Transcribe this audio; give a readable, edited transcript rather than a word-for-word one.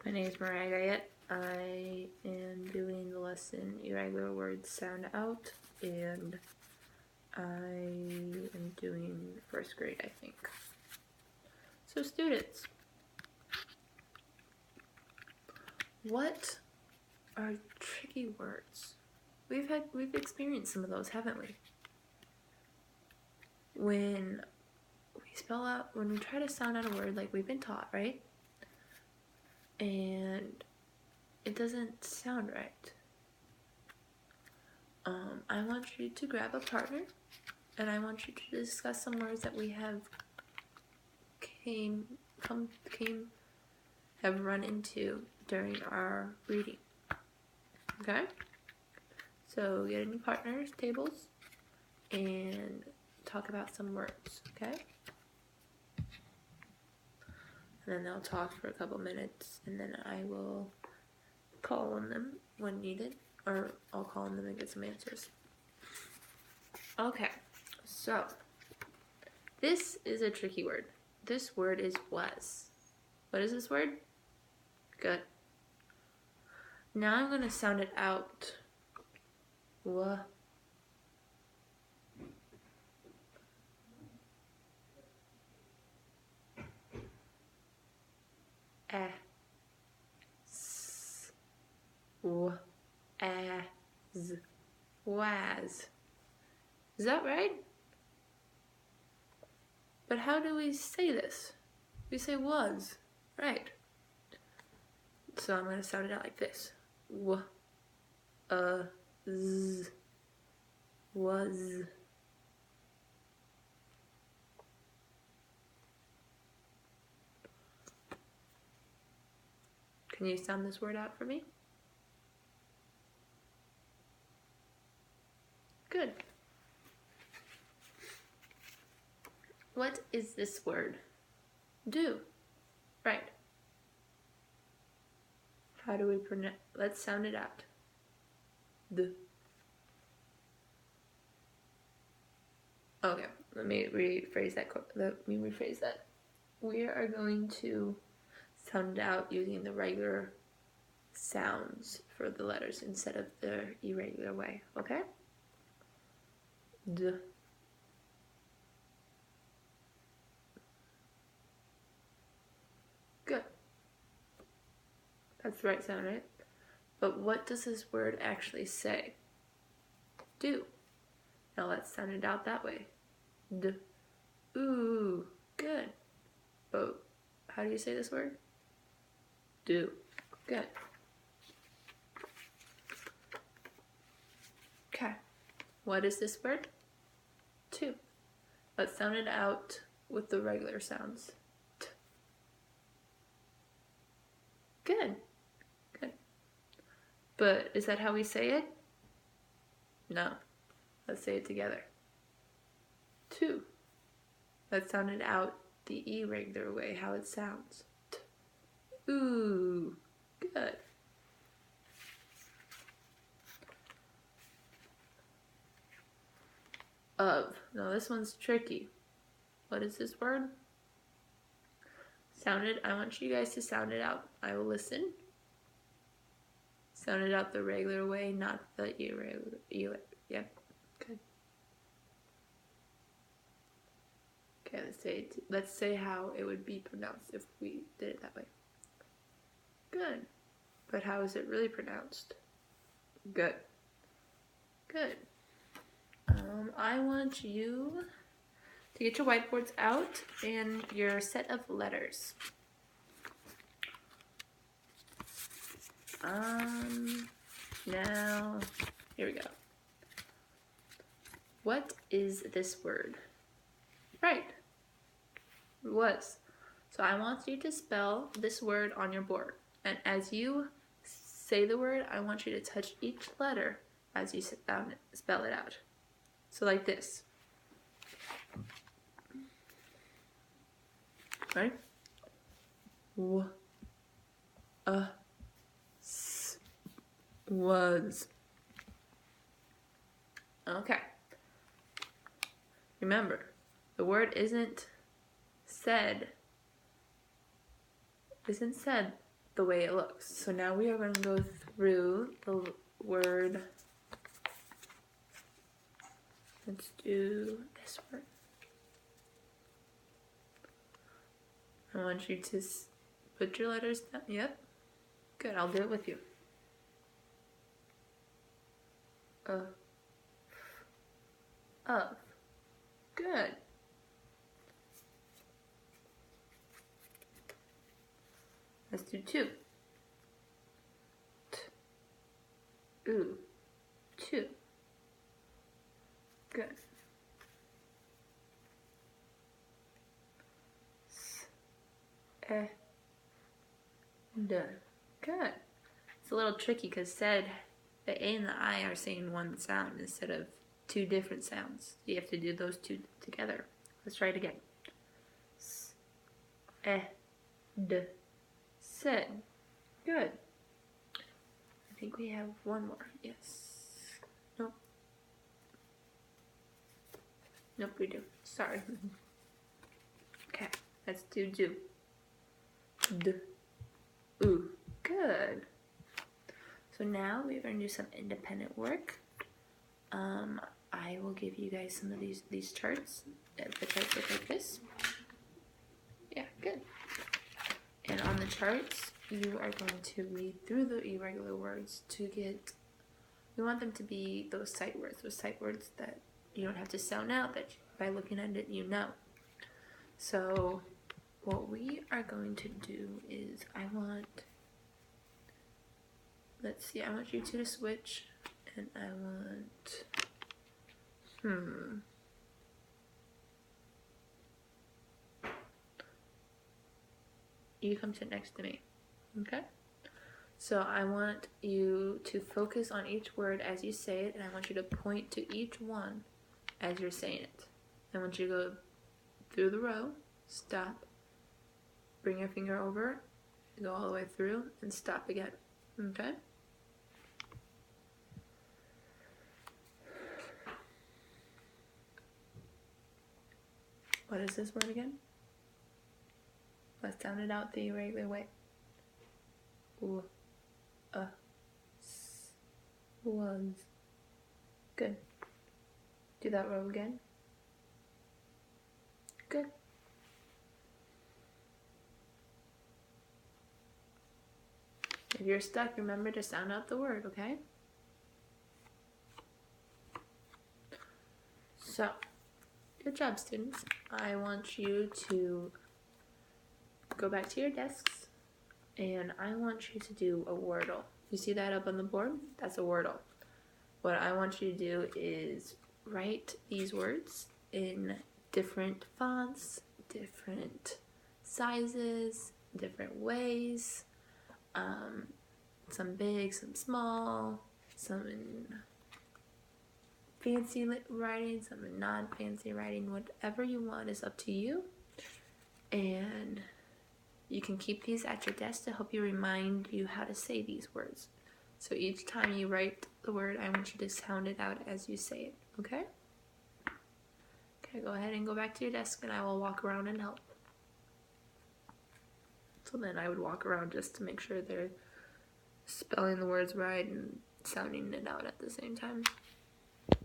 My name is Mariah Gayet. I am doing the lesson Irregular Words Sound Out, and I am doing first grade, I think. So students, what are tricky words? We've experienced some of those, haven't we? When we try to sound out a word like we've been taught, right? And it doesn't sound right. I want you to grab a partner, and I want you to discuss some words that we have run into during our reading. Okay? So get any partners, tables, and talk about some words, okay? And then they'll talk for a couple minutes, and then I will call on them when needed, or I'll call on them and get some answers. Okay, so this is a tricky word. This word is was. What is this word? Good. Now I'm going to sound it out. Wa. S. W. As. Was. Is that right? But how do we say this? We say was, right? So I'm going to sound it out like this. W. Z. Was. Can you sound this word out for me? Good. What is this word? Do. Right. How do we pronounce? Let's sound it out. D. Okay, let me rephrase that. We are going to sound out using the regular sounds for the letters instead of the irregular way, okay? D. Good. That's the right sound, right? But what does this word actually say? Do. Now let's sound it out that way. D. Ooh. Good. But how do you say this word? Do. Good. Okay. What is this word? To. Let's sound it out with the regular sounds. T. Good. Good. But is that how we say it? No. Let's say it together. To. Let's sound it out the irregular way, how it sounds. T. Ooh. Good. Of. Now this one's tricky. What is this word? I want you guys to sound it out. I will listen. Sound it out the regular way, not the irregular. Yep. Good. Okay, let's say how it would be pronounced if we did it that way. Good. But how is it really pronounced? Good. Good. I want you to get your whiteboards out and your set of letters. Now, here we go. What is this word? Right. Was. So I want you to spell this word on your board. And as you say the word, I want you to touch each letter as you spell it out. So like this. Right? W. S. Was. Okay. Remember, the word isn't said the way it looks. So now we are going to go through the word. Let's do this word. I want you to put your letters down. Yep. Good, I'll do it with you. Of. Good. Let's do two. Ooh. Two. Good. D. Good. It's a little tricky because said the A and the I are saying one sound instead of two different sounds. You have to do those two together. Let's try it again. S. D. Said. Good. I think we have one more. Yes. Nope. Nope, we do. Sorry. Okay, let's do. D. Ooh. Good. So now we're going to do some independent work. I will give you guys some of these charts. The charts look like this. Yeah, good. And on the charts, you are going to read through the irregular words to get, we want them to be those sight words that you don't have to sound out, that by looking at it, you know. So what we are going to do is I want you two to switch, and I want, you come sit next to me, okay? So I want you to focus on each word as you say it, and I want you to point to each one as you're saying it. I want you to go through the row, stop, bring your finger over, go all the way through, and stop again, okay? What is this word again? Let's sound it out the irregular way. Was. Good. Do that row again. Good. If you're stuck, remember to sound out the word, okay? So, good job, students. I want you to go back to your desks, and I want you to do a wordle. You see that up on the board? That's a wordle. What I want you to do is write these words in different fonts, different sizes, different ways, some big, some small, some in fancy writing, some in non-fancy writing. Whatever you want is up to you, and you can keep these at your desk to help you remind you how to say these words. So each time you write the word, I want you to sound it out as you say it, okay? Okay, go ahead and go back to your desk, and I will walk around and help. So then I would walk around just to make sure they're spelling the words right and sounding it out at the same time.